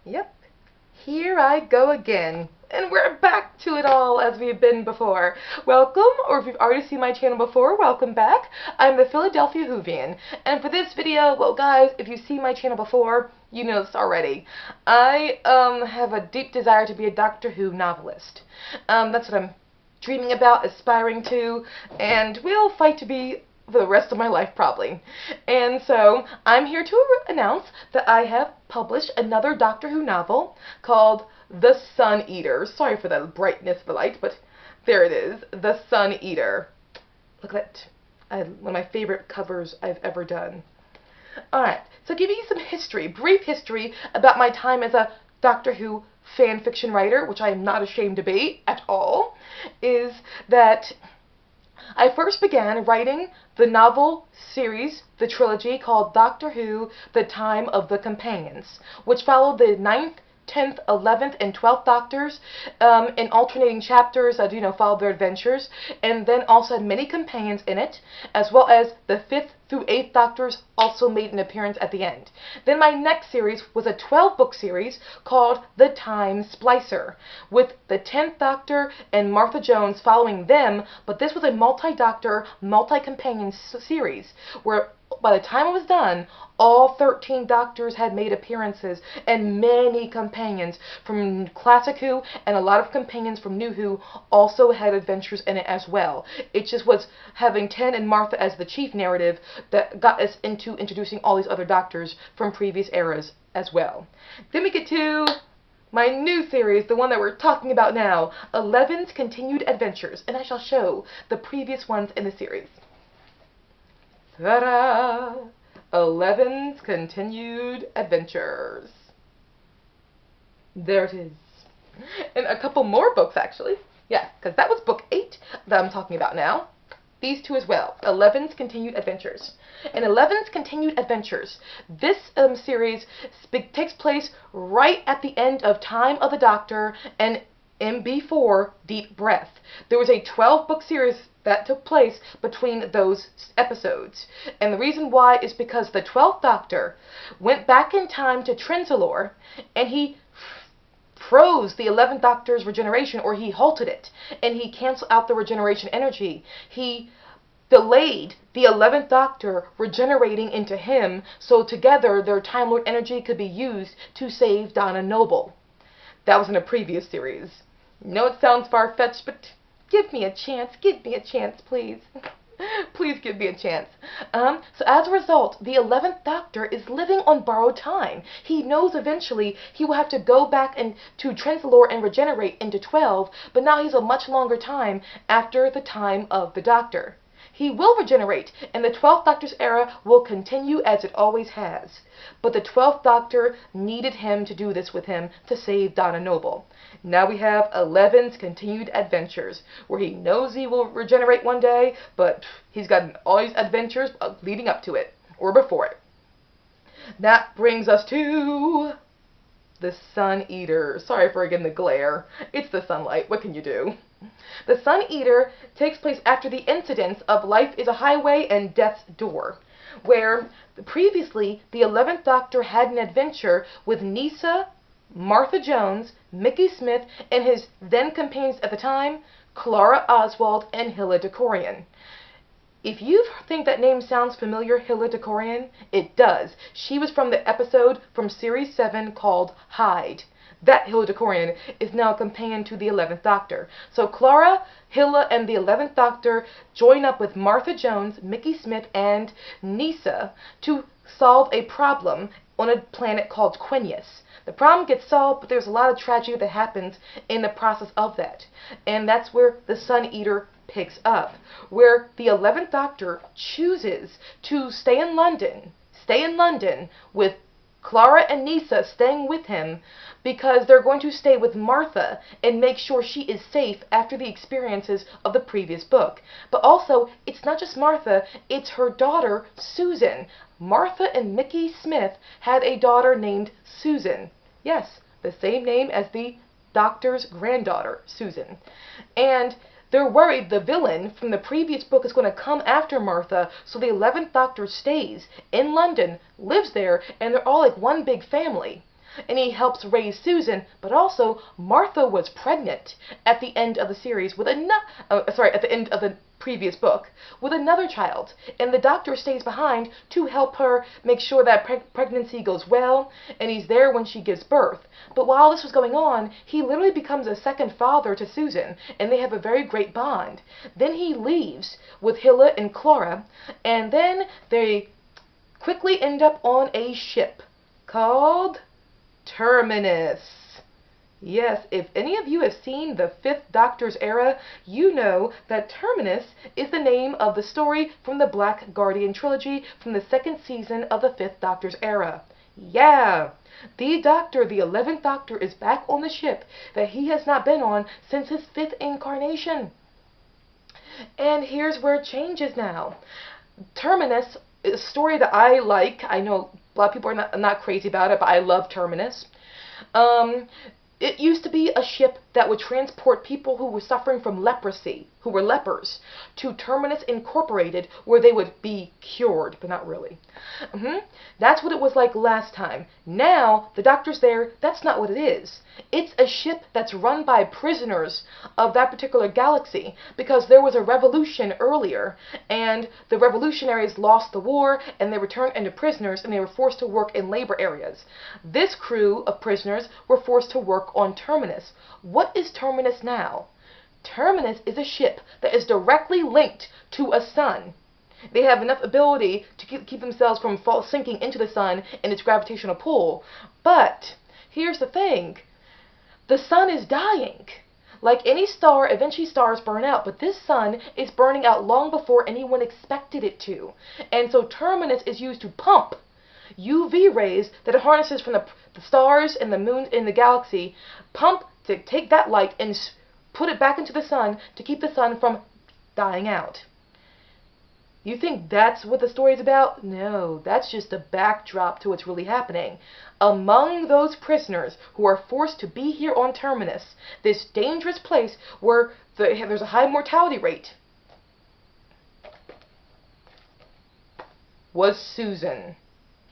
Yep, here I go again. And we're back to it all as we've been before. Welcome, or if you've already seen my channel before, welcome back. I'm the Philadelphia Whovian. And for this video, well guys, if you've seen my channel before, you know this already. I have a deep desire to be a Doctor Who novelist. That's what I'm dreaming about, aspiring to, and will fight to be for the rest of my life probably. And so I'm here to announce that I have published another Doctor Who novel called The Sun Eater. Sorry for the brightness of the light, but there it is, The Sun Eater. Look at that. One of my favorite covers I've ever done. Alright, so giving you some history, brief history about my time as a Doctor Who fan fiction writer, which I am not ashamed to be at all, is that I first began writing the novel series, the trilogy called Doctor Who, The Time of the Companions, which followed the 9th, 10th, 11th, and 12th Doctors in alternating chapters that, followed their adventures, and then also had many companions in it, as well as the 5th through 8th Doctors also made an appearance at the end. Then my next series was a 12-book series called The Time Splicer, with the 10th Doctor and Martha Jones following them, but this was a multi-Doctor, multi-companion series, where by the time it was done, all 13 Doctors had made appearances, and many companions from Classic Who and a lot of companions from New Who also had adventures in it as well. It just was having 10 and Martha as the chief narrative that got us into introducing all these other Doctors from previous eras as well. Then we get to my new series, the one that we're talking about now, 11's Continued Adventures, and I shall show the previous ones in the series. Ta-da! 11's Continued Adventures. There it is. And a couple more books, actually. Yeah, because that was book 8 that I'm talking about now. These two as well. 11's Continued Adventures. In 11's Continued Adventures, this series takes place right at the end of Time of the Doctor and MB4 Deep Breath. There was a 12-book series that took place between those episodes. And the reason why is because the 12th Doctor went back in time to Trenzalore and he froze the 11th Doctor's regeneration, or he halted it, and he canceled out the regeneration energy. He delayed the 11th Doctor regenerating into him, so together their Time Lord energy could be used to save Donna Noble. That was in a previous series. I know it sounds far-fetched, but give me a chance, please. Please give me a chance. So as a result, the 11th Doctor is living on borrowed time. He knows eventually he will have to go back to Trenzalore and regenerate into 12, but now he's a much longer time after the time of the Doctor. He will regenerate, and the 12th Doctor's era will continue as it always has. But the 12th Doctor needed him to do this with him to save Donna Noble. Now we have 11's Continued Adventures, where he knows he will regenerate one day, but he's got all these adventures leading up to it, or before it. That brings us to The Sun Eater. Sorry for again the glare. It's the sunlight. What can you do? The Sun Eater takes place after the incidents of Life is a Highway and Death's Door, where previously the 11th Doctor had an adventure with Nyssa, Martha Jones, Mickey Smith, and his then companions at the time, Clara Oswald and Hilla Decorian. If you think that name sounds familiar, Hilla Decorian, it does. She was from the episode from Series 7 called Hide. That Hilla Decorian is now a companion to the 11th Doctor. So Clara, Hilla, and the 11th Doctor join up with Martha Jones, Mickey Smith, and Nyssa to solve a problem on a planet called Quinius. The problem gets solved, but there's a lot of tragedy that happens in the process of that. And that's where the Sun Eater picks up, where the 11th Doctor chooses to stay in London with Clara and Nyssa staying with him, because they're going to stay with Martha and make sure she is safe after the experiences of the previous book. But also, it's not just Martha, it's her daughter, Susan. Martha and Mickey Smith had a daughter named Susan. Yes, the same name as the Doctor's granddaughter, Susan. And they're worried the villain from the previous book is going to come after Martha, so the 11th Doctor stays in London, lives there, and they're all like one big family. and he helps raise Susan, but also Martha was pregnant at the end of the series with at the end of the previous book with another child, and the doctor stays behind to help her make sure that pregnancy goes well, and he's there when she gives birth. But while this was going on, he literally becomes a second father to Susan, and they have a very great bond. Then he leaves with Hilla and Clara, and then they quickly end up on a ship called Terminus. Yes, if any of you have seen the Fifth Doctor's era, you know that Terminus is the name of the story from the Black Guardian trilogy from the second season of the Fifth Doctor's era. Yeah, the Doctor, the 11th Doctor, is back on the ship that he has not been on since his 5th incarnation. And here's where it changes now. Terminus is a story that I like. I know a lot of people are not crazy about it, but I love Terminus. It used to be a ship that would transport people who were suffering from leprosy, who were lepers, to Terminus Incorporated, where they would be cured, but not really. That's what it was like last time. Now, the Doctor's there, that's not what it is. It's a ship that's run by prisoners of that particular galaxy, because there was a revolution earlier, and the revolutionaries lost the war, and they were turned into prisoners, and they were forced to work in labor areas. This crew of prisoners were forced to work on Terminus. What is Terminus now? Terminus is a ship that is directly linked to a sun. They have enough ability to keep themselves from sinking into the sun and its gravitational pull. But here's the thing. The sun is dying. Like any star, eventually stars burn out, but this sun is burning out long before anyone expected it to. And so Terminus is used to pump UV rays that it harnesses from the stars and the moon in the galaxy, pump to take that light and put it back into the sun to keep the sun from dying out. You think that's what the story is about? No, that's just a backdrop to what's really happening. Among those prisoners who are forced to be here on Terminus, this dangerous place where there's a high mortality rate, was Susan.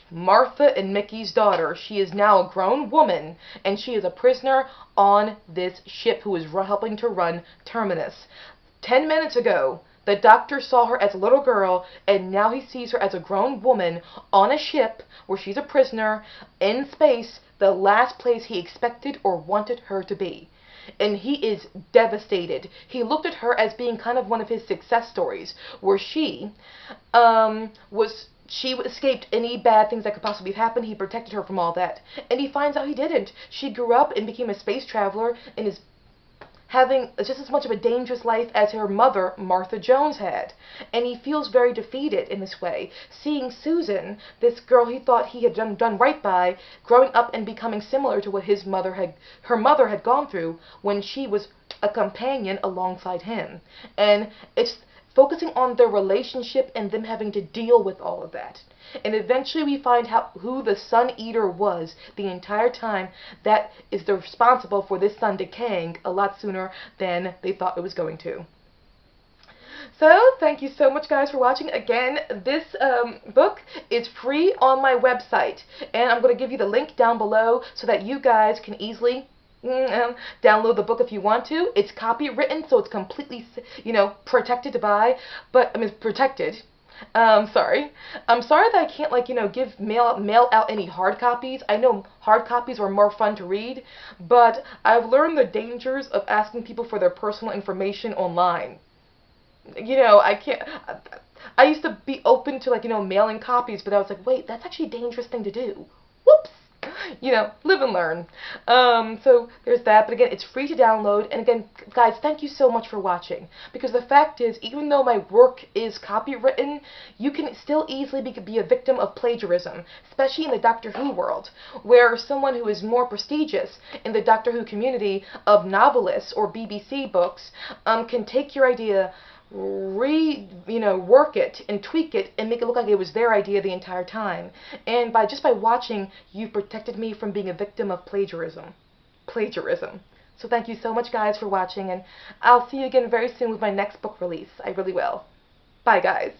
Martha and Mickey's daughter. She is now a grown woman, and she is a prisoner on this ship who is helping to run Terminus. 10 minutes ago, the Doctor saw her as a little girl, and now he sees her as a grown woman on a ship where she's a prisoner in space, the last place he expected or wanted her to be. And he is devastated. He looked at her as being kind of one of his success stories, where she escaped any bad things that could possibly happen. He protected her from all that. And he finds out he didn't. She grew up and became a space traveler and is having just as much of a dangerous life as her mother, Martha Jones, had. And he feels very defeated in this way, seeing Susan, this girl he thought he had done right by, growing up and becoming similar to what her mother had gone through when she was a companion alongside him. And it's focusing on their relationship and them having to deal with all of that. And eventually we find who the Sun Eater was the entire time that is responsible for this sun decaying a lot sooner than they thought it was going to. So, thank you so much, guys, for watching. Again, this book is free on my website, and I'm going to give you the link down below so that you guys can easily download the book if you want to. It's copywritten, so it's completely, protected to buy, but, protected. Sorry. I'm sorry that I can't, mail out any hard copies. I know hard copies are more fun to read, but I've learned the dangers of asking people for their personal information online. I used to be open to, mailing copies, but I was like, wait, that's actually a dangerous thing to do. Whoops! Live and learn. So there's that. But again, it's free to download. And again, guys, thank you so much for watching. Because the fact is, even though my work is copywritten, you can still easily be a victim of plagiarism, especially in the Doctor Who world, where someone who is more prestigious in the Doctor Who community of novelists or BBC books can take your idea, work it and tweak it and make it look like it was their idea the entire time. And just by watching, you've protected me from being a victim of plagiarism. So thank you so much, guys, for watching, and I'll see you again very soon with my next book release. I really will. Bye, guys.